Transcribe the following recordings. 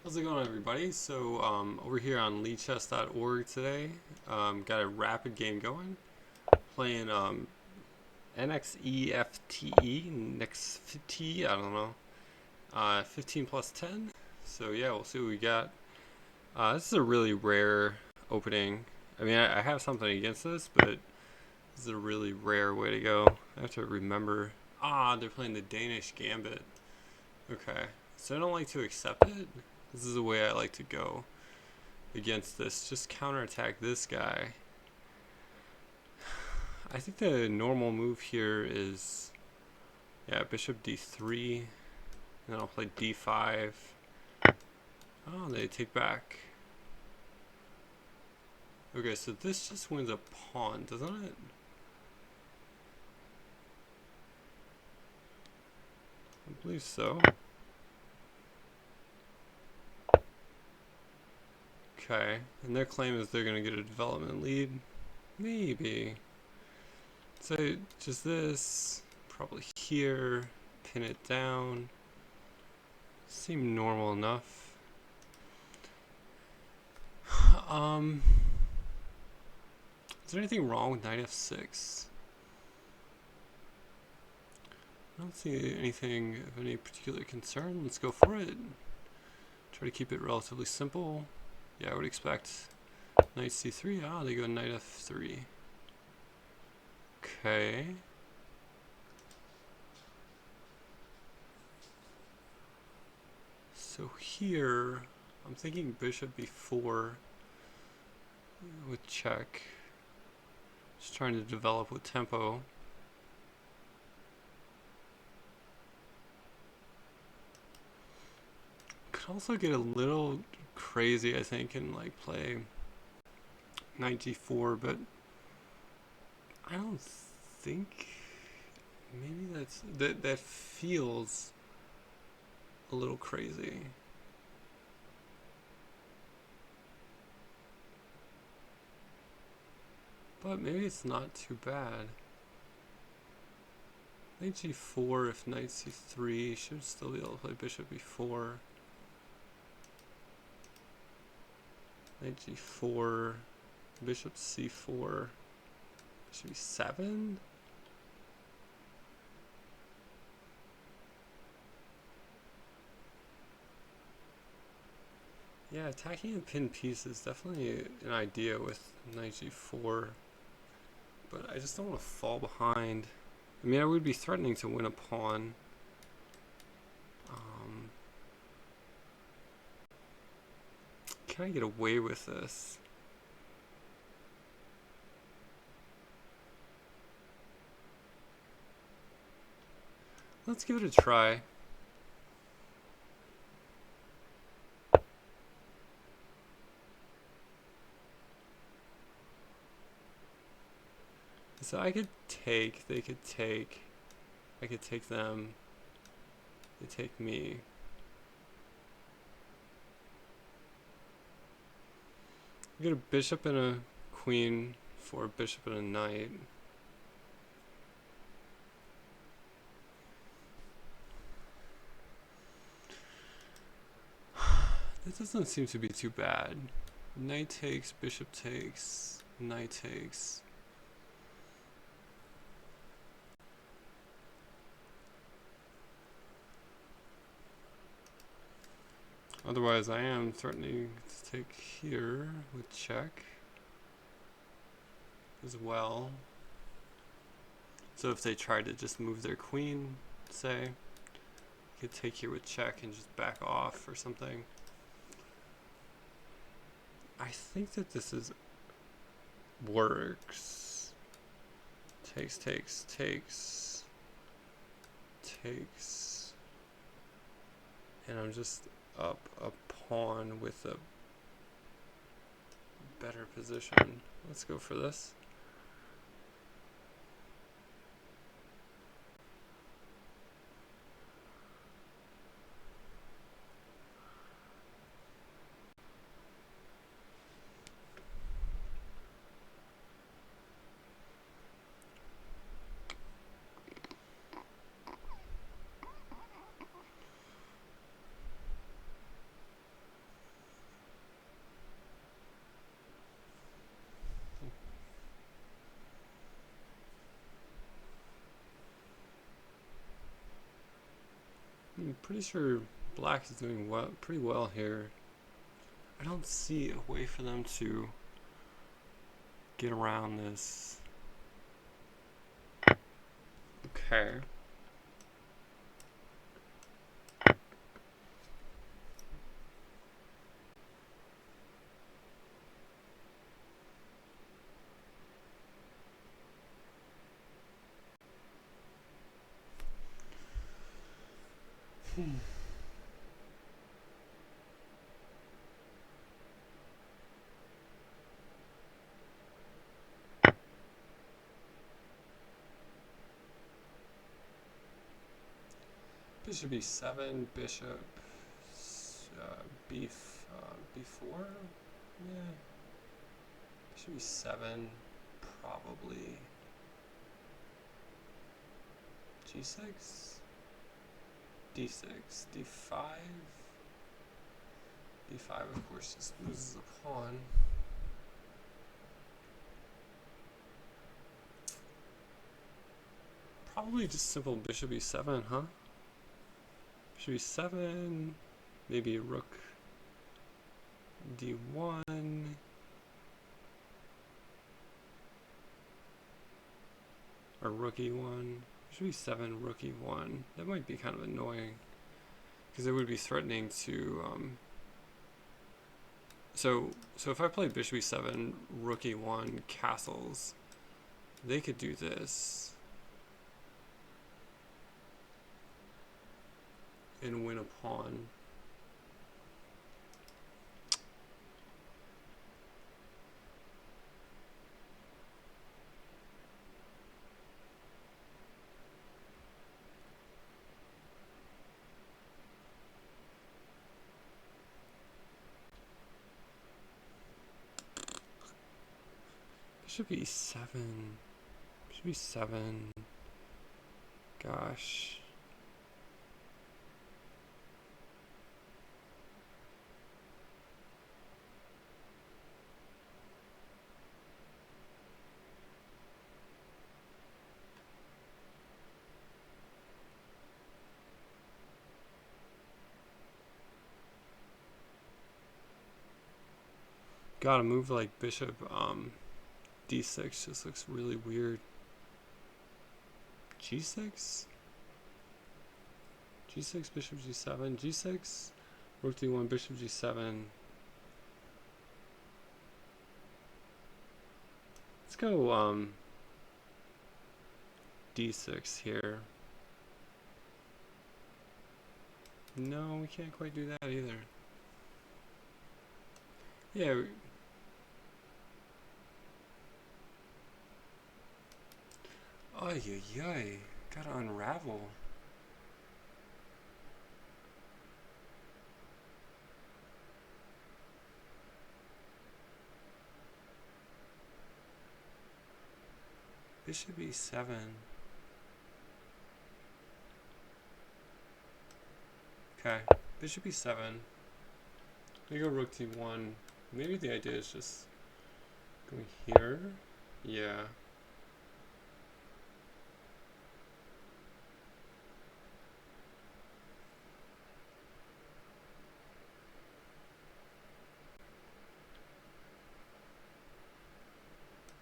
How's it going, everybody? So over here on leadchess.org today, got a rapid game going, playing NXEFTE, NXT, I don't know, 15 plus 10. So yeah, we'll see what we got. This is a really rare opening. I mean, I have something against this, but this is a really rare way to go. I have to remember. They're playing the Danish Gambit. Okay, so I don't like to accept it. This is the way I like to go against this. Just counterattack this guy. I think the normal move here is, yeah, bishop d3. And then I'll play d5. Oh, they take back. Okay, so this just wins a pawn, doesn't it? I believe so. Okay, and their claim is they're going to get a development lead. Maybe. So just this, probably here, pin it down. Seem normal enough. Is there anything wrong with knight f6? I don't see anything of any particular concern. Let's go for it. Try to keep it relatively simple. Yeah, I would expect knight c3. They go knight f3. Okay. So here, I'm thinking bishop b4 with check. Just trying to develop with tempo. Could also get a little crazy, I think, and like play knight g4, but I don't think, maybe that feels a little crazy. But maybe it's not too bad. Knight g4, if knight c3, should still be able to play bishop b4. Knight g4, bishop c4, bishop e7. Yeah, attacking a pinned piece is definitely an idea with knight g4, but I just don't want to fall behind. I mean, I would be threatening to win a pawn. Can I get away with this? Let's give it a try. So I could take, they could take, I could take them, they take me. I get a bishop and a queen for a bishop and a knight. That doesn't seem to be too bad. Knight takes, bishop takes, knight takes. Otherwise, I am threatening to take here with check as well. So if they try to just move their queen, say, I could take here with check and just back off or something. I think that this works. Takes, takes, takes, takes. And I'm just up a pawn with a better position. Let's go for this. Pretty sure black is doing pretty well here. I don't see a way for them to get around this. Okay. Bishop e7, bishop b4. Yeah. Bishop e7, probably g6, d6, d5. d5, of course, just loses a pawn. Probably just simple bishop e7, huh? Bishop e7, maybe rook d1. Or rook e1. Bishop e7, rook e1. That might be kind of annoying, because it would be threatening to... So if I play bishop e7, rook e1, castles, they could do this and win a pawn. Bishop e7. Bishop e7. Gosh. Gotta move like bishop d6 just looks really weird. g6? g6, bishop g7, g6, rook d1, bishop g7. Let's go d6 here. No, we can't quite do that either. Yeah. Ay, ay, ay. Gotta unravel. Bishop e7. Okay, bishop e7. We go rook d1. Maybe the idea is just going here. Yeah.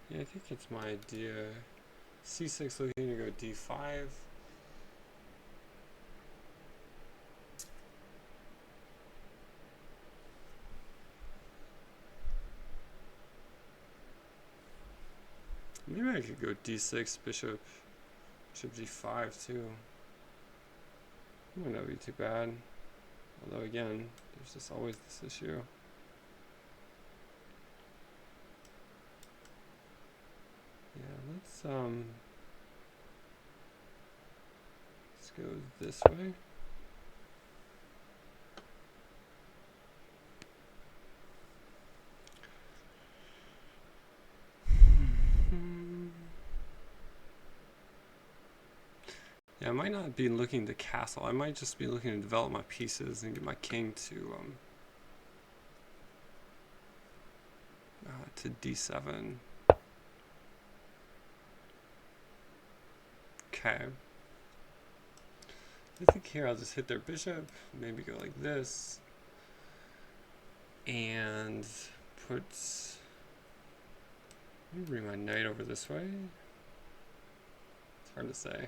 Yeah, I think that's my idea. c6 looking to go d5. Maybe I could go d6, bishop g5 too. Might not be too bad. Although again, there's just always this issue. Yeah, let's go this way. Yeah, I might not be looking to castle. I might just be looking to develop my pieces and get my king to d7. Okay. I think here I'll just hit their bishop, maybe go like this, and put, let me bring my knight over this way. It's hard to say.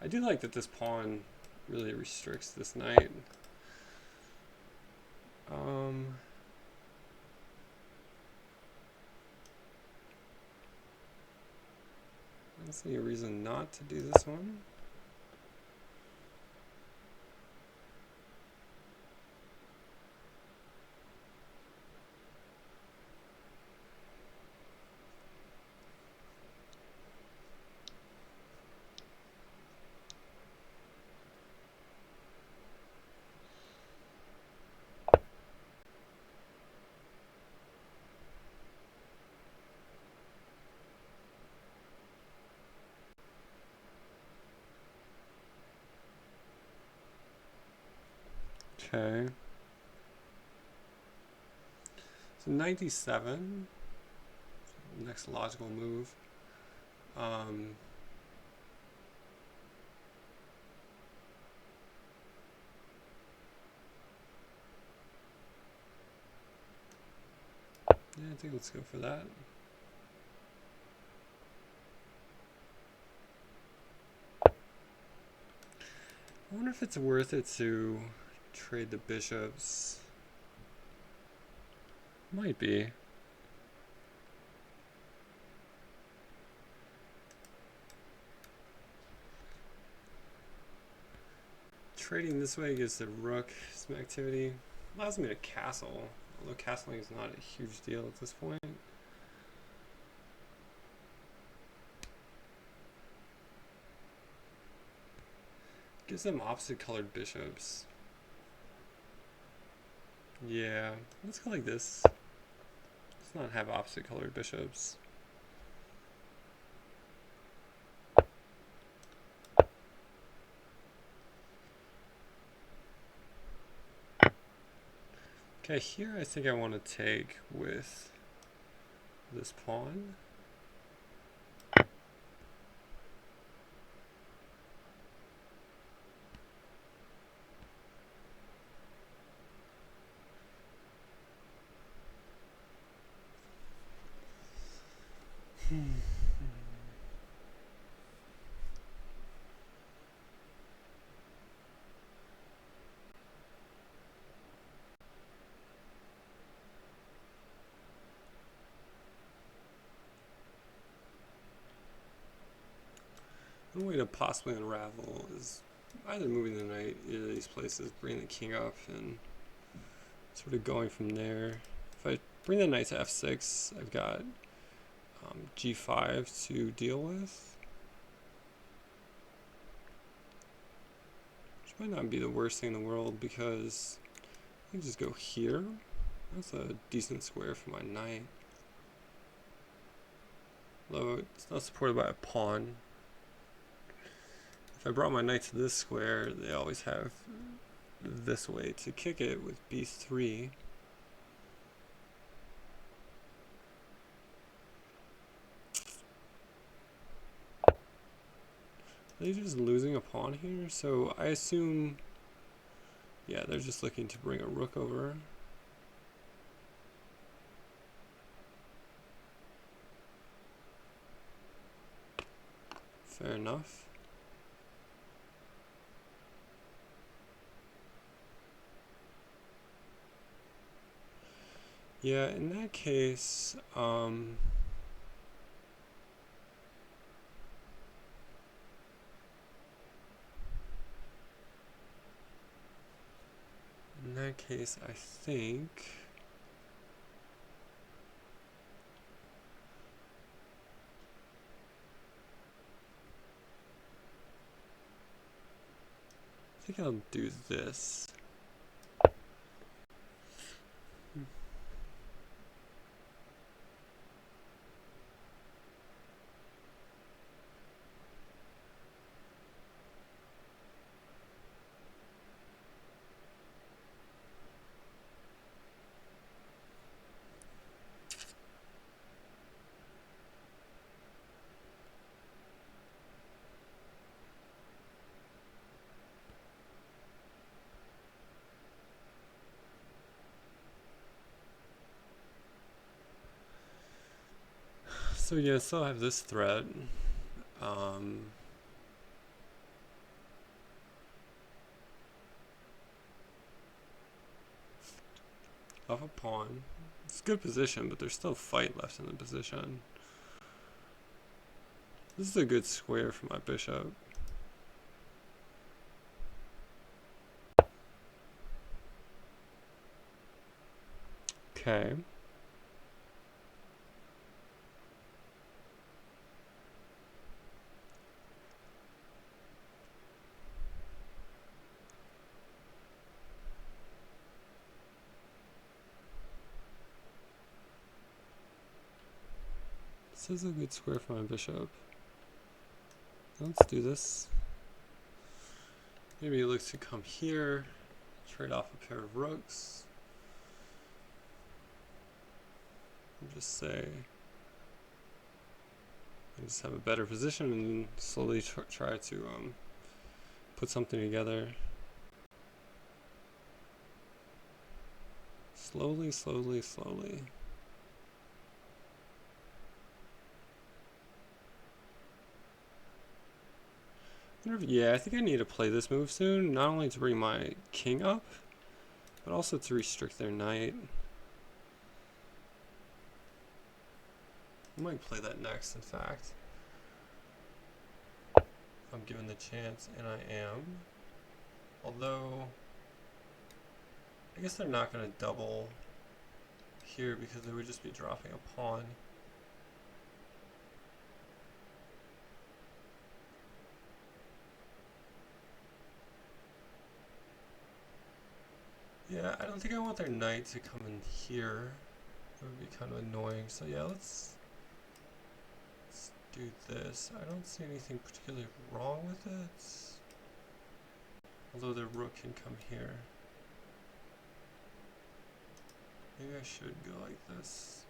I do like that this pawn really restricts this knight. I don't see a reason not to do this one. Okay. So 97. Next logical move. Yeah, I think let's go for that. I wonder if it's worth it to trade the bishops. Might be. Trading this way gives the rook some activity. Allows me to castle, although castling is not a huge deal at this point. Gives them opposite colored bishops. Yeah, let's go like this. Let's not have opposite colored bishops. Okay, here I think I want to take with this pawn. One way to possibly unravel is either moving the knight either of these places, bringing the king up, and sort of going from there. If I bring the knight to f6, I've got g5 to deal with, which might not be the worst thing in the world because I can just go here. That's a decent square for my knight. Although it's not supported by a pawn. If I brought my knight to this square, they always have this way to kick it with b3. Are they just losing a pawn here? So I assume, yeah, they're just looking to bring a rook over. Fair enough. Yeah, in that case, I think I'll do this. So yeah, still have this threat. Off a pawn. It's a good position, but there's still fight left in the position. This is a good square for my bishop. Okay. This is a good square for my bishop. Let's do this. Maybe he looks to come here, trade off a pair of rooks. And just say, I just have a better position and slowly try to put something together. Slowly, slowly, slowly. Yeah, I think I need to play this move soon, not only to bring my king up, but also to restrict their knight. I might play that next, in fact. If I'm given the chance, and I am. Although, I guess they're not going to double here because they would just be dropping a pawn. Yeah, I don't think I want their knight to come in here. It would be kind of annoying. So yeah, let's do this. I don't see anything particularly wrong with it. Although their rook can come here. Maybe I should go like this.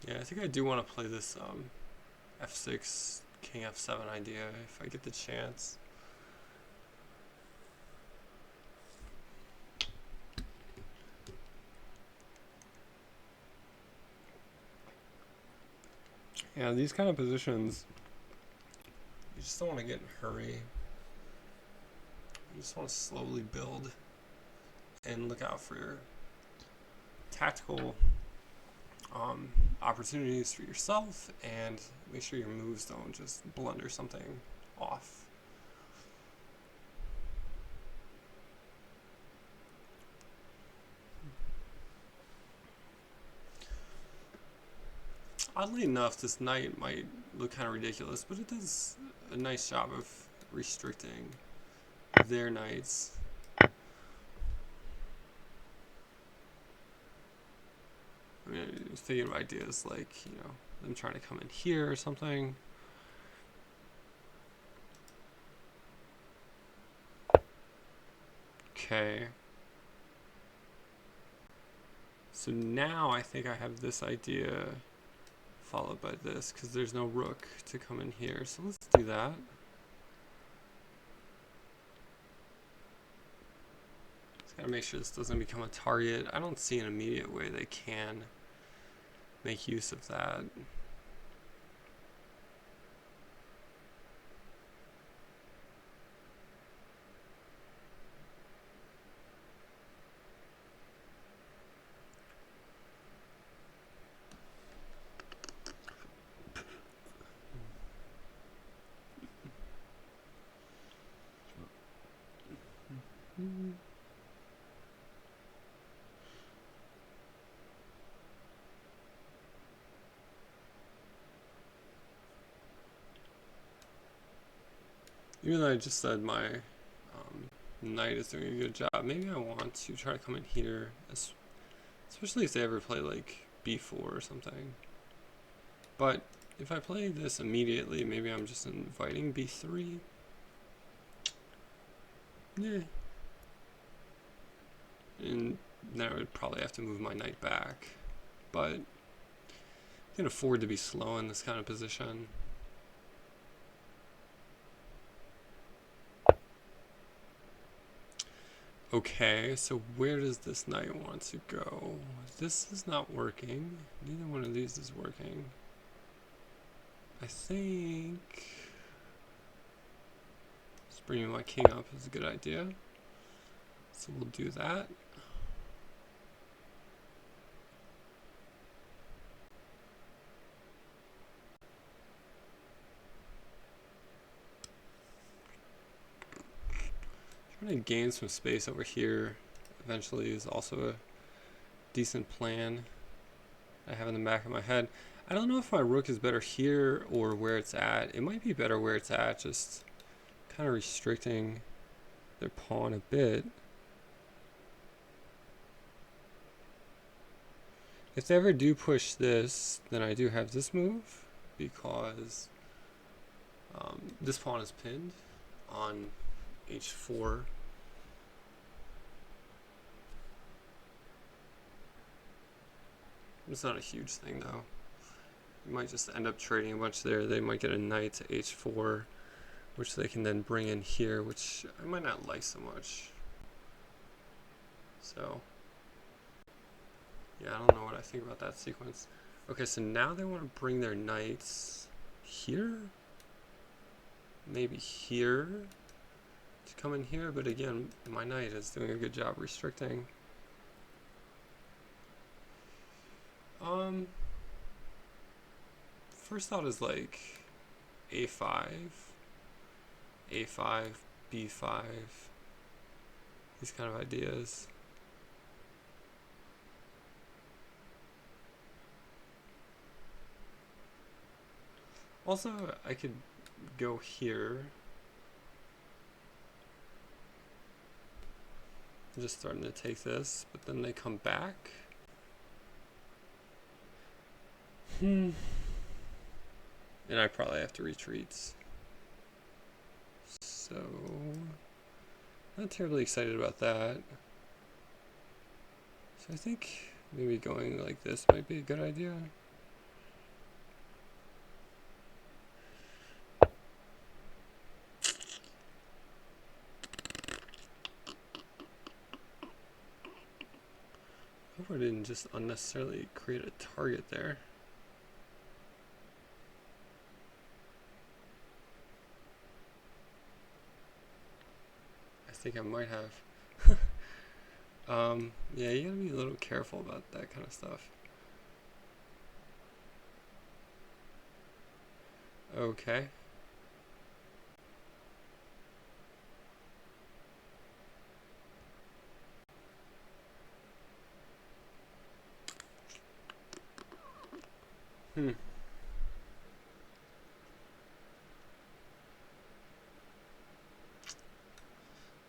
Yeah, I think I do want to play this f6, king f7 idea if I get the chance. Yeah, these kind of positions, you just don't want to get in a hurry. You just want to slowly build and look out for your tactical opportunities for yourself, and make sure your moves don't just blunder something off. Oddly enough, this knight might look kind of ridiculous, but it does a nice job of restricting their knights. I mean, I was thinking of ideas like, you know, them trying to come in here or something. Okay. So now I think I have this idea followed by this, because there's no rook to come in here. So let's do that. Just gotta make sure this doesn't become a target. I don't see an immediate way they can make use of that. Even though I just said my knight is doing a good job, maybe I want to try to come in here, especially if they ever play like b4 or something. But if I play this immediately, maybe I'm just inviting b3. Yeah. And then I would probably have to move my knight back. but you can afford to be slow in this kind of position. Okay, so where does this knight want to go? This is not working. Neither one of these is working. I think just bringing my king up is a good idea. So we'll do that. Trying to gain some space over here eventually is also a decent plan I have in the back of my head. I don't know if my rook is better here or where it's at. It might be better where it's at, just kind of restricting their pawn a bit. If they ever do push this, then I do have this move, because this pawn is pinned on h4. It's not a huge thing though. You might just end up trading a bunch there. They might get a knight to h4, which they can then bring in here, which I might not like so much. So yeah, I don't know what I think about that sequence. Okay, so now they want to bring their knights here, maybe here, to come in here, but again, my knight is doing a good job restricting. First thought is like a5, a5, b5, these kind of ideas. Also, I could go here. I'm just starting to take this, but then they come back. And I probably have to retreat. So, not terribly excited about that. So I think maybe going like this might be a good idea. I hope I didn't just unnecessarily create a target there. I think I might have. Yeah, you gotta be a little careful about that kind of stuff. Okay.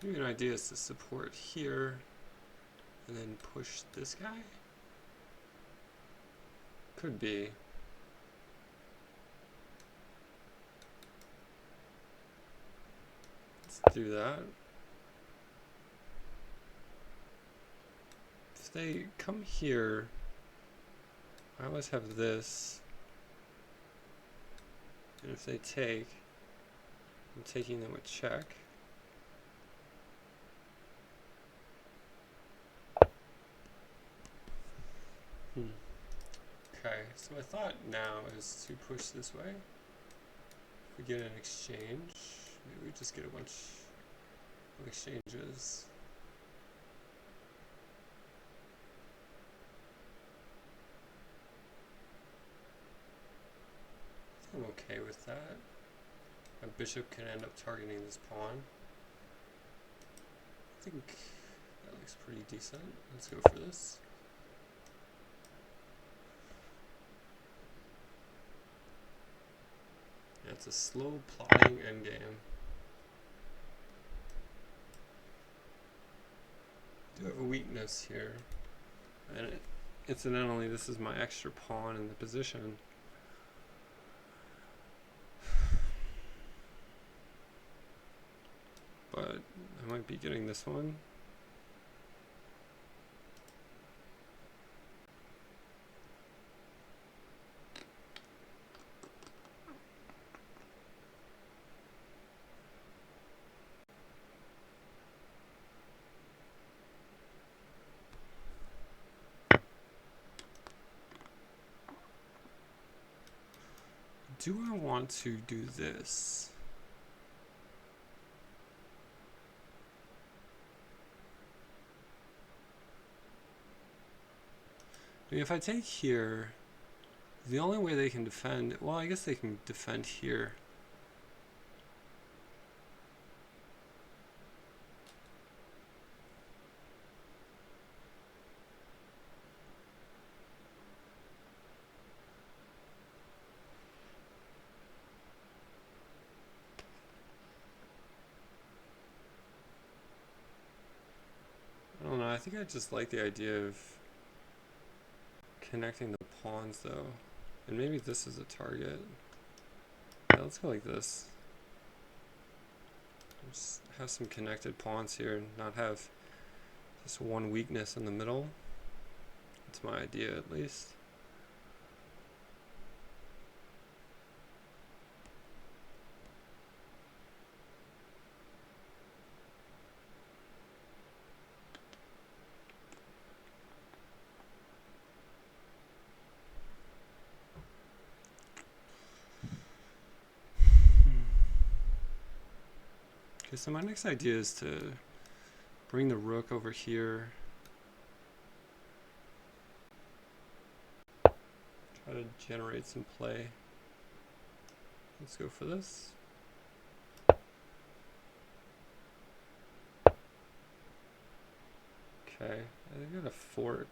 Maybe an idea is to support here and then push this guy? Could be. Let's do that. If they come here, I always have this. And if they take, I'm taking them with check. Okay, so my thought now is to push this way. If we get an exchange, maybe we just get a bunch of exchanges. I'm okay with that. My bishop can end up targeting this pawn. I think that looks pretty decent. Let's go for this. Yeah, it's a slow plotting endgame. I do have a weakness here. And incidentally, this is my extra pawn in the position. But I might be getting this one. do I want to do this? I mean, if I take here, the only way they can defend, well, I guess they can defend here. I don't know, I think I just like the idea of connecting the pawns though. And maybe this is a target. Yeah, let's go like this. Just have some connected pawns here and not have just one weakness in the middle. That's my idea at least. Okay, so my next idea is to bring the rook over here. Try to generate some play. Let's go for this. Okay, I got a fork.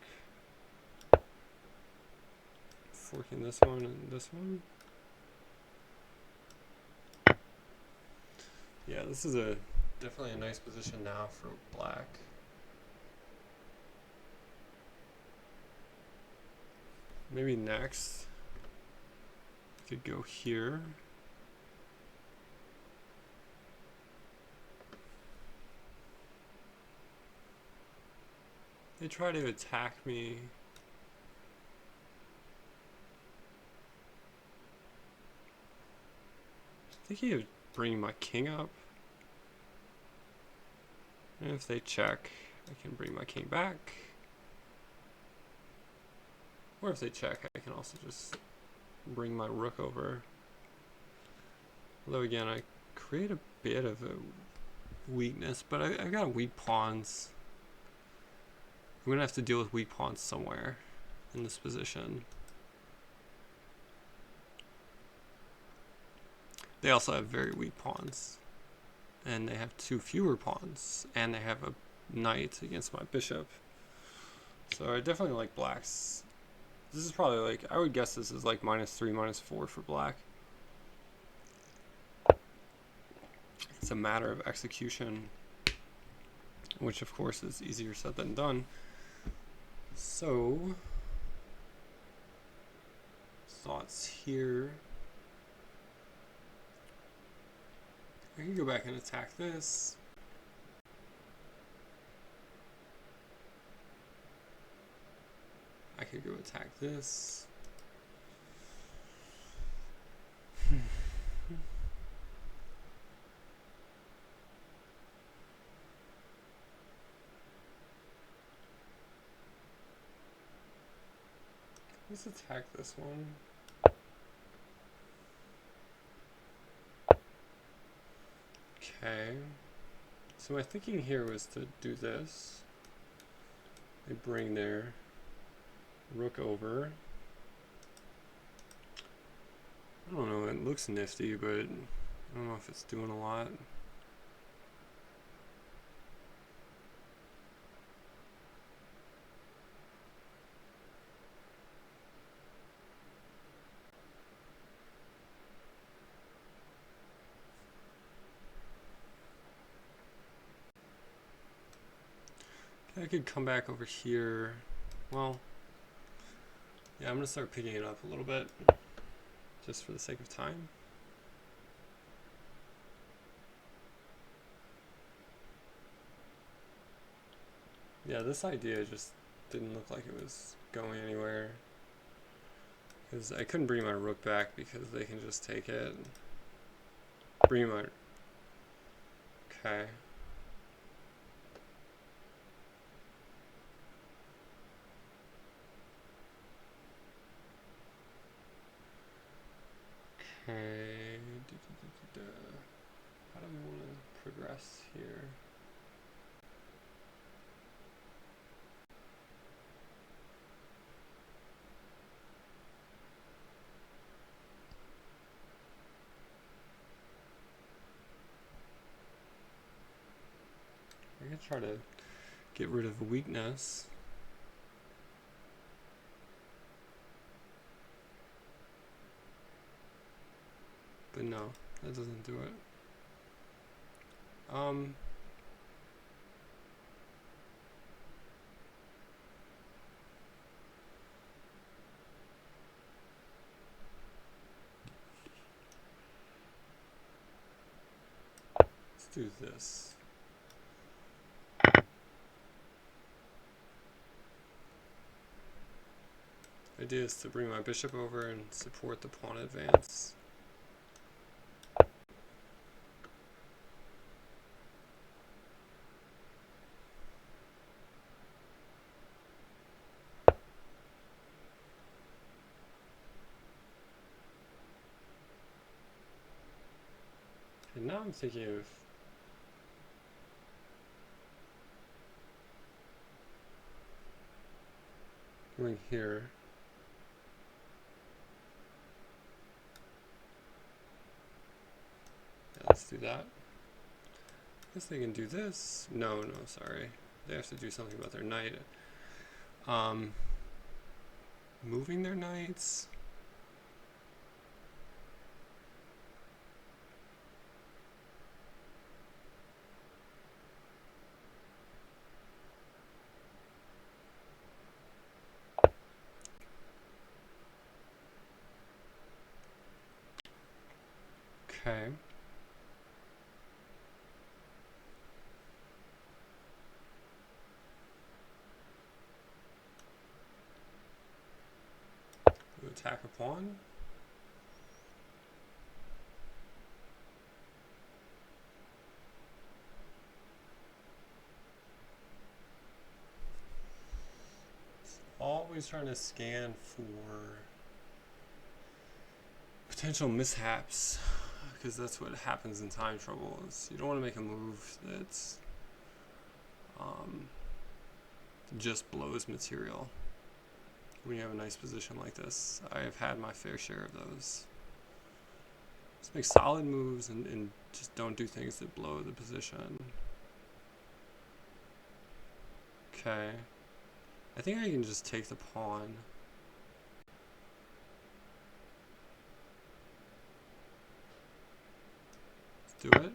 Forking this one and this one. Yeah, this is definitely a nice position now for black. Maybe next, I could go here. They try to attack me. I think he would bring my king up. And if they check, I can bring my king back. Or if they check, I can also just bring my rook over. Although again, I create a bit of a weakness, but I've got weak pawns. I'm gonna have to deal with weak pawns somewhere in this position. They also have very weak pawns. And they have 2 fewer pawns. And they have a knight against my bishop. So I definitely like black's. This is probably like, I would guess this is like -3, -4 for black. It's a matter of execution, which of course is easier said than done. So, thoughts here. I can go back and attack this. I could go attack this. Let's attack this one. Okay. So my thinking here was to do this. They bring their rook over. I don't know, it looks nifty, but I don't know if it's doing a lot. I could come back over here. Well, yeah, I'm gonna start picking it up a little bit, just for the sake of time. Yeah, this idea just didn't look like it was going anywhere. Because I couldn't bring my rook back because they can just take it. Bring my... Okay. Okay. How do we want to progress here? I could try to get rid of a weakness. But no, that doesn't do it. Let's do this. The idea is to bring my bishop over and support the pawn advance. And now I'm thinking of going here. Yeah, let's do that. I guess they can do this. No, sorry. They have to do something about their knight. Moving their knights. Okay. We'll attack a pawn. Always trying to scan for potential mishaps, because that's what happens in time trouble. Is you don't want to make a move that's just blows material when you have a nice position like this. I have had my fair share of those. Just make solid moves and just don't do things that blow the position. Okay. I think I can just take the pawn. Let's do it.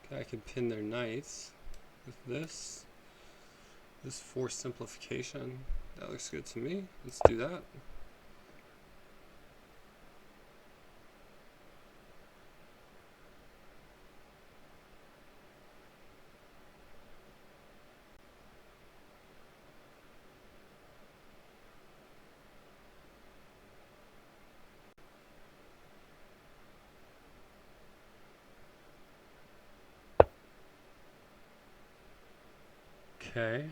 Okay, I can pin their knights with this. This forced simplification. That looks good to me. Let's do that. Okay.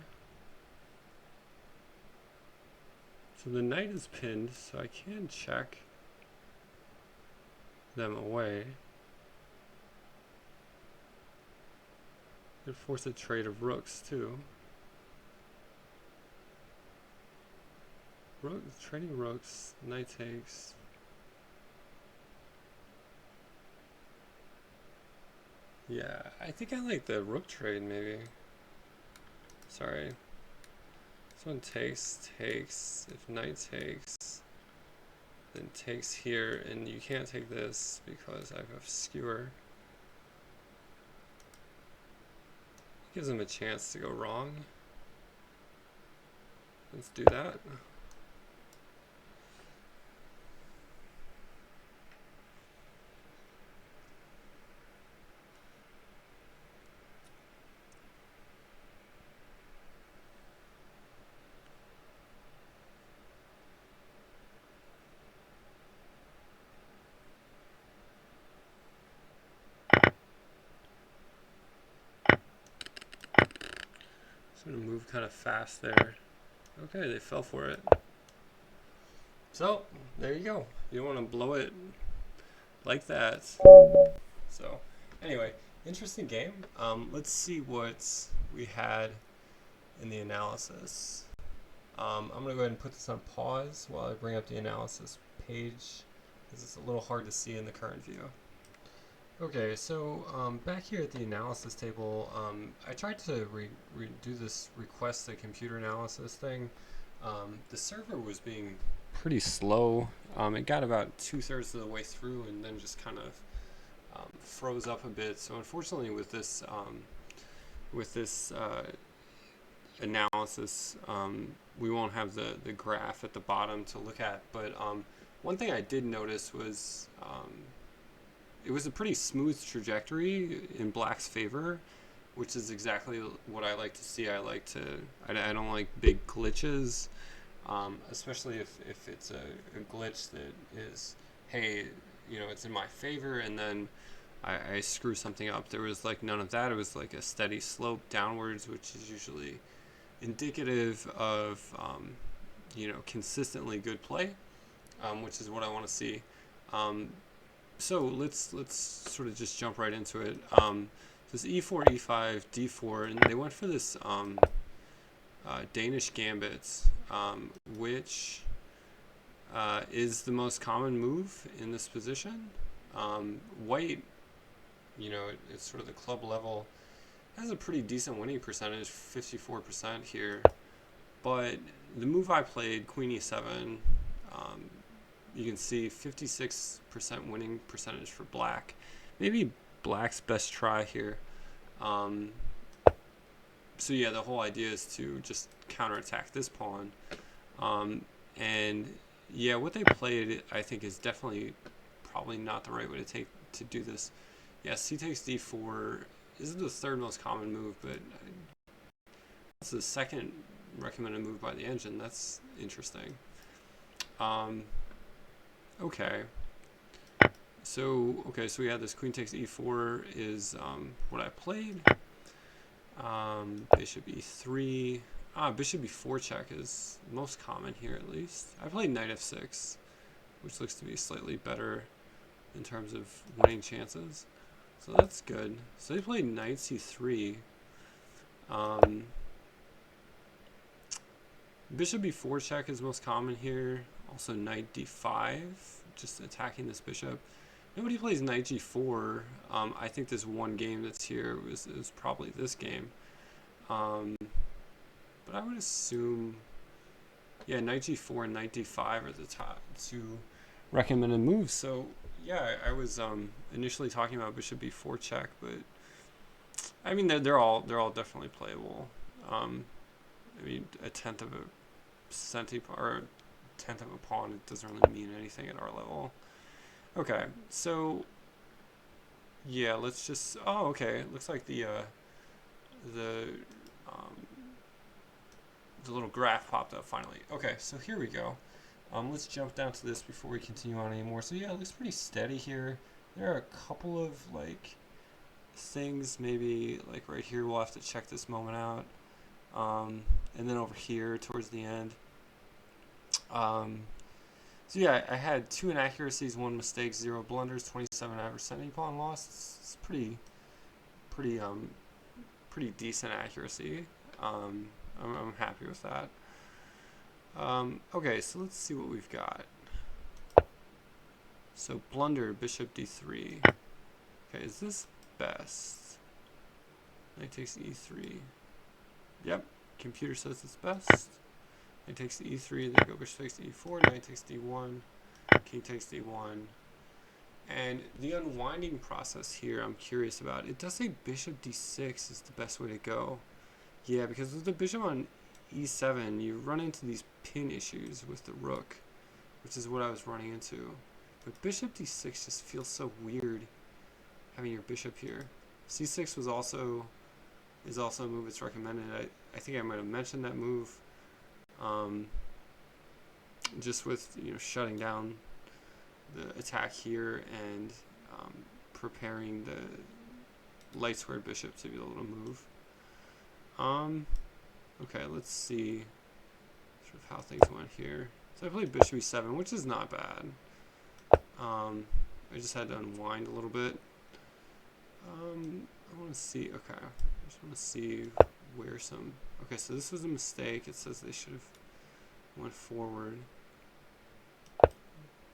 So the knight is pinned, so I can check them away. Could force a trade of rooks too. Trading rooks, knight takes. Yeah, I think I like the rook trade maybe. Sorry. This one takes. If knight takes, then takes here, and you can't take this because I have a skewer. Gives him a chance to go wrong. Let's do that. Trying to move kind of fast there. Okay, they fell for it. So, there you go. You don't want to blow it like that. So, anyway, interesting game. Let's see what we had in the analysis. I'm going to go ahead and put this on pause while I bring up the analysis page, because it's a little hard to see in the current view. Okay, so back here at the analysis table, I tried to do this request the computer analysis thing. The server was being pretty slow. It got about 2/3 of the way through and then just kind of froze up a bit. So unfortunately, with this analysis, we won't have the graph at the bottom to look at. But one thing I did notice was it was a pretty smooth trajectory in Black's favor, which is exactly what I like to see. I don't like big glitches, especially if it's a glitch that is, hey, it's in my favor, and then I screw something up. There was like none of that. It was like a steady slope downwards, which is usually indicative of consistently good play, which is what I want to see. So let's sort of just jump right into it. This e4, e5, d4, and they went for this Danish Gambit, which is the most common move in this position. White, it's sort of the club level, has a pretty decent winning percentage, 54% here. But the move I played, Queen e7, you can see 56% winning percentage for Black. Maybe Black's best try here. So yeah, the whole idea is to just counterattack this pawn. And yeah, what they played, I think, is definitely probably not the right way to do this. Yeah, c takes d4 is the third most common move, but it's the second recommended move by the engine. That's interesting. Okay. So we had this queen takes e4 is what I played. Bishop e3. Bishop e4 check is most common here, at least. I played knight f6, which looks to be slightly better in terms of winning chances. So that's good. So they played knight c3. Bishop e4 check is most common here. Also knight d5, just attacking this bishop. Nobody plays knight g4. I think this one game that's here is probably this game. But I would assume, yeah, knight g4 and knight d5 are the top two recommended moves. So yeah, I was initially talking about bishop b4 check, but I mean they're all definitely playable. I mean, a tenth of a pawn, it doesn't really mean anything at our level. Okay, so yeah, let's just. Oh, okay. It looks like the little graph popped up finally. Okay, so here we go. Let's jump down to this before we continue on anymore. So yeah, it looks pretty steady here. There are a couple of like things, maybe like right here. We'll have to check this moment out. And then over here towards the end. So yeah, I had 2 inaccuracies, 1 mistake, 0 blunders, 27 average sending pawn loss. It's pretty decent accuracy. I'm happy with that. Okay, so let's see what we've got. So blunder, bishop d3. Okay, is this best? Knight takes e3. Yep, computer says it's best. Knight takes e3, then go bishop takes e4, knight takes d1, king takes d1. And the unwinding process here I'm curious about. It does say bishop d6 is the best way to go. Yeah, because with the bishop on e7, you run into these pin issues with the rook, which is what I was running into. But bishop d6 just feels so weird having your bishop here. c6 is also a move that's recommended. I think I might have mentioned that move. Just with shutting down the attack here and preparing the light squared bishop to be able to move. Okay, let's see sort of how things went here. So I played bishop e7, which is not bad. I just had to unwind a little bit. I want to see, okay, I just want to see where some, okay, so this was a mistake. It says they should have went forward.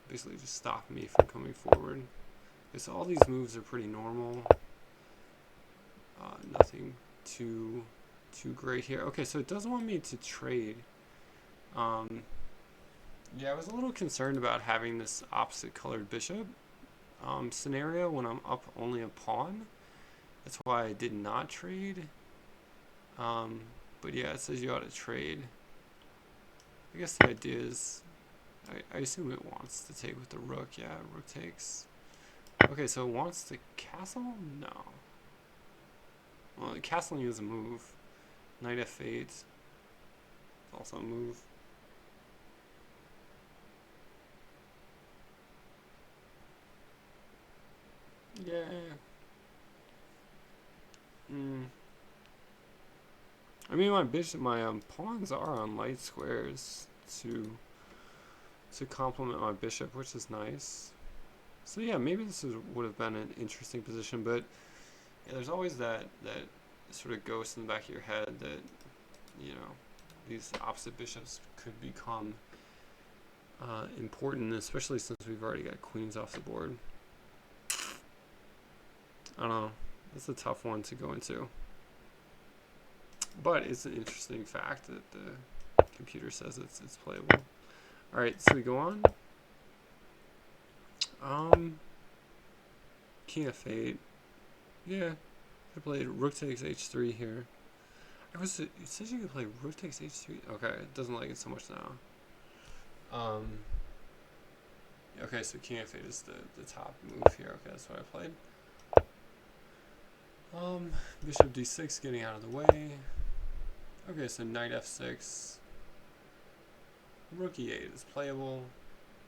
Basically just stopped me from coming forward. Okay, so all these moves are pretty normal. Nothing too great here. Okay, so it does want me to trade. Yeah, I was a little concerned about having this opposite colored bishop scenario when I'm up only a pawn. That's why I did not trade. But yeah, it says you ought to trade. I guess the idea is, I assume it wants to take with the rook. Yeah, rook takes. Okay, so it wants to castle? No. Well, castling is a move. Knight f8 is also a move. Yeah. I mean, my pawns are on light squares to complement my bishop, which is nice. So yeah, maybe this would have been an interesting position, but yeah, there's always that sort of ghost in the back of your head that, you know, these opposite bishops could become important, especially since we've already got queens off the board. I don't know. It's a tough one to go into. But it's an interesting fact that the computer says it's playable. Alright, so we go on. King f8. Yeah, I played rook takes h3 here. It says you could play rook takes h3. Okay, it doesn't like it so much now. Okay, so king f8 is the top move here. Okay, that's what I played. Bishop d6 getting out of the way. Okay, so knight f6. Rook e8 is playable.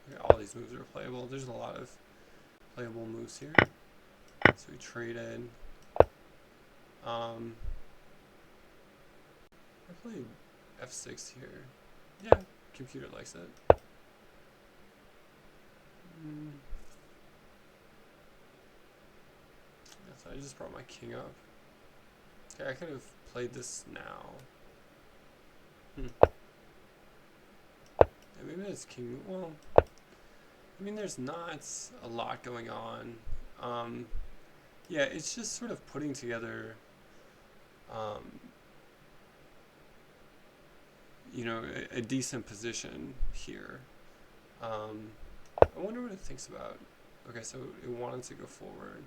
Okay, all these moves are playable. There's a lot of playable moves here. So we traded. I played f6 here. Yeah, computer likes it. So I just brought my king up. Okay, I could have played this now. Yeah, maybe it's king. Well, I mean, there's not a lot going on. Yeah, it's just sort of putting together, you know, a decent position here. I wonder what it thinks about. Okay, so it wanted to go forward.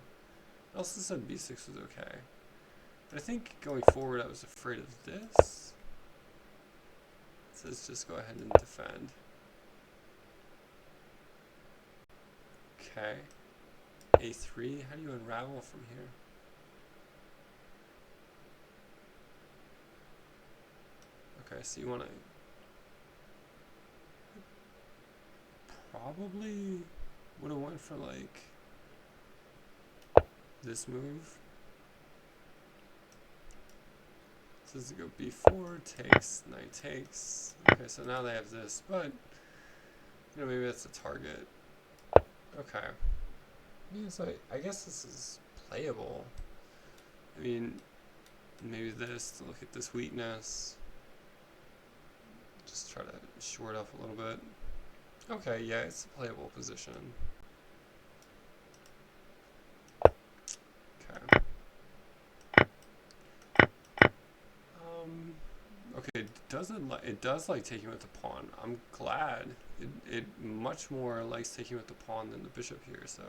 It also said b6 was okay. But I think going forward I was afraid of this. It says just go ahead and defend. Okay. a3, how do you unravel from here? Okay, so you want to probably would have went for like this move. It says to go b4, takes, knight takes. Okay, so now they have this, but you know, maybe that's a target. Okay. Yeah, so I guess this is playable. I mean, maybe this to look at this weakness. Just try to shore it up a little bit. Okay, yeah, it's a playable position. Okay. Okay, it does like taking with the pawn. I'm glad. It much more likes taking with the pawn than the bishop here, so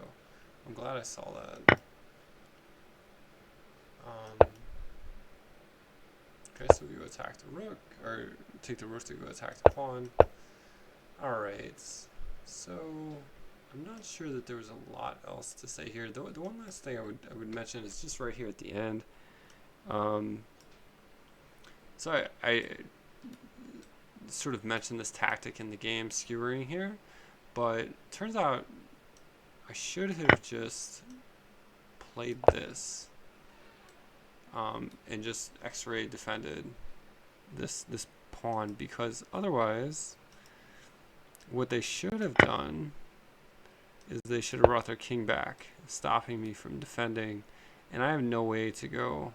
I'm glad I saw that. Okay, so we go attack the rook, or take the rook to go attack the pawn. Alright, so I'm not sure that there was a lot else to say here. The one last thing I would mention is just right here at the end. So I sort of mentioned this tactic in the game, skewering here, but turns out I should have just played this and just X-ray defended this pawn, because otherwise, what they should have done is they should have brought their king back, stopping me from defending, and I have no way to go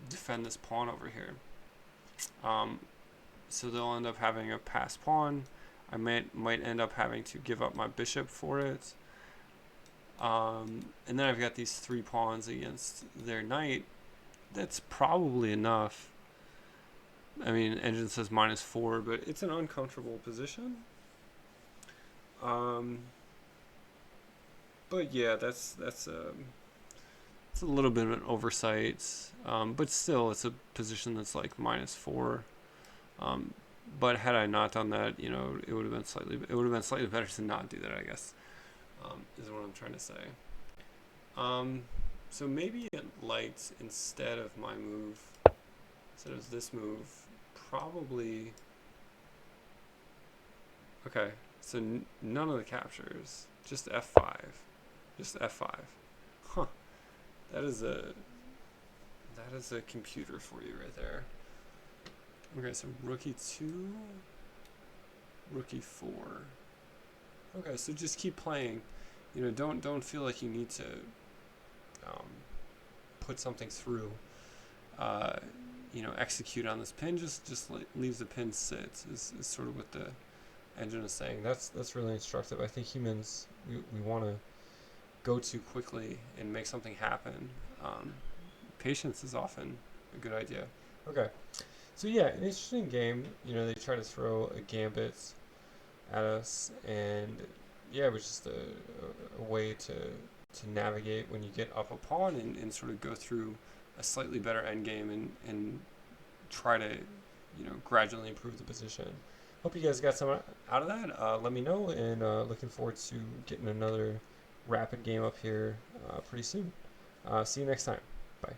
defend this pawn over here. So they'll end up having a passed pawn. I might end up having to give up my bishop for it. And then I've got these 3 pawns against their knight. That's probably enough. I mean, engine says -4, but it's an uncomfortable position. But yeah, it's a little bit of an oversight. But still, it's a position that's like -4. But had I not done that, you know, it would have been slightly better to not do that, I guess. Is what I'm trying to say. So maybe it liked, instead of my move, instead of this move, probably. Okay, so none of the captures, just F5, just F5. Huh? That is a computer for you right there. Okay, so rook e2, rook e4. Okay, so just keep playing. You know, don't feel like you need to put something through. You know, execute on this pin. Just leave the pin sit. Is sort of what the engine is saying. That's really instructive. I think humans, we want to go too quickly and make something happen. Patience is often a good idea. Okay, so yeah, an interesting game. You know, they try to throw a gambit at us, and yeah, it was just a way to navigate when you get up a pawn and sort of go through a slightly better endgame and try to, you know, gradually improve the position. Hope you guys got some out of that. Let me know, and looking forward to getting another rapid game up here pretty soon. See you next time. Bye.